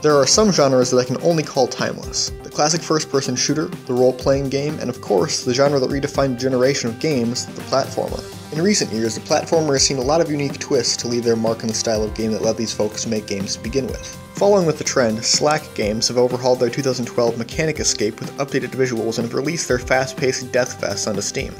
There are some genres that I can only call timeless. The classic first-person shooter, the role-playing game, and of course, the genre that redefined a generation of games, the platformer. In recent years, the platformer has seen a lot of unique twists to leave their mark on the style of game that led these folks to make games to begin with. Following with the trend, Slack Games have overhauled their 2012 Mechanic Escape with updated visuals and have released their fast-paced Death Fest onto Steam.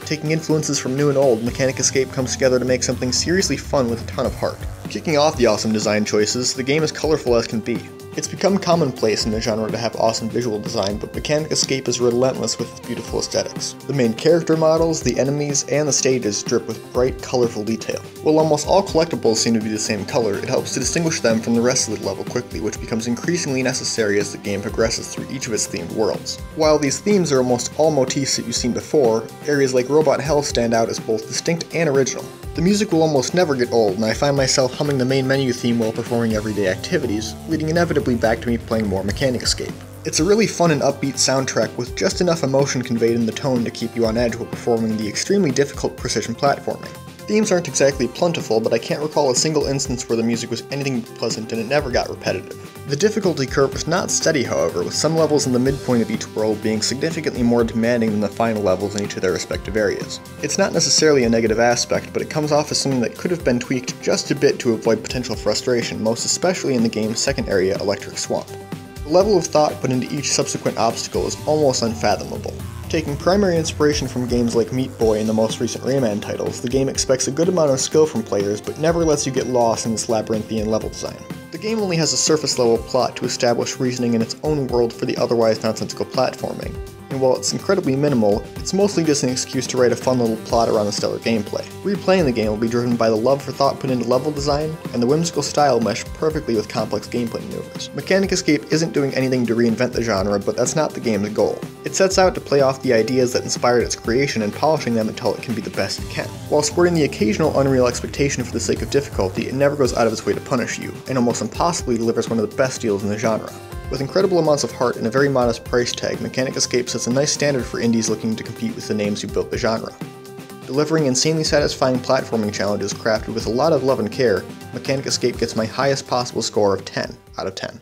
Taking influences from new and old, Mechanic Escape comes together to make something seriously fun with a ton of heart. Kicking off the awesome design choices, the game is colorful as can be. It's become commonplace in the genre to have awesome visual design, but Mechanic Escape is relentless with its beautiful aesthetics. The main character models, the enemies, and the stages drip with bright, colorful detail. While almost all collectibles seem to be the same color, it helps to distinguish them from the rest of the level quickly, which becomes increasingly necessary as the game progresses through each of its themed worlds. While these themes are almost all motifs that you've seen before, areas like Robot Hell stand out as both distinct and original. The music will almost never get old, and I find myself humming the main menu theme while performing everyday activities, leading inevitably back to me playing more Mechanic Escape. It's a really fun and upbeat soundtrack with just enough emotion conveyed in the tone to keep you on edge while performing the extremely difficult precision platforming. Themes aren't exactly plentiful, but I can't recall a single instance where the music was anything but pleasant and it never got repetitive. The difficulty curve is not steady, however, with some levels in the midpoint of each world being significantly more demanding than the final levels in each of their respective areas. It's not necessarily a negative aspect, but it comes off as something that could have been tweaked just a bit to avoid potential frustration, most especially in the game's second area, Electric Swamp. The level of thought put into each subsequent obstacle is almost unfathomable. Taking primary inspiration from games like Meat Boy and the most recent Rayman titles, the game expects a good amount of skill from players, but never lets you get lost in its labyrinthian level design. The game only has a surface-level plot to establish reasoning in its own world for the otherwise nonsensical platforming, and while it's incredibly minimal, it's mostly just an excuse to write a fun little plot around the stellar gameplay. Replaying the game will be driven by the love for thought put into level design, and the whimsical style mesh perfectly with complex gameplay maneuvers. Mechanic Escape isn't doing anything to reinvent the genre, but that's not the game's goal. It sets out to play off the ideas that inspired its creation and polishing them until it can be the best it can. While sporting the occasional unreal expectation for the sake of difficulty, it never goes out of its way to punish you, and almost impossibly delivers one of the best deals in the genre. With incredible amounts of heart and a very modest price tag, Mechanic Escape sets a nice standard for indies looking to compete with the names who built the genre. Delivering insanely satisfying platforming challenges crafted with a lot of love and care, Mechanic Escape gets my highest possible score of 10 out of 10.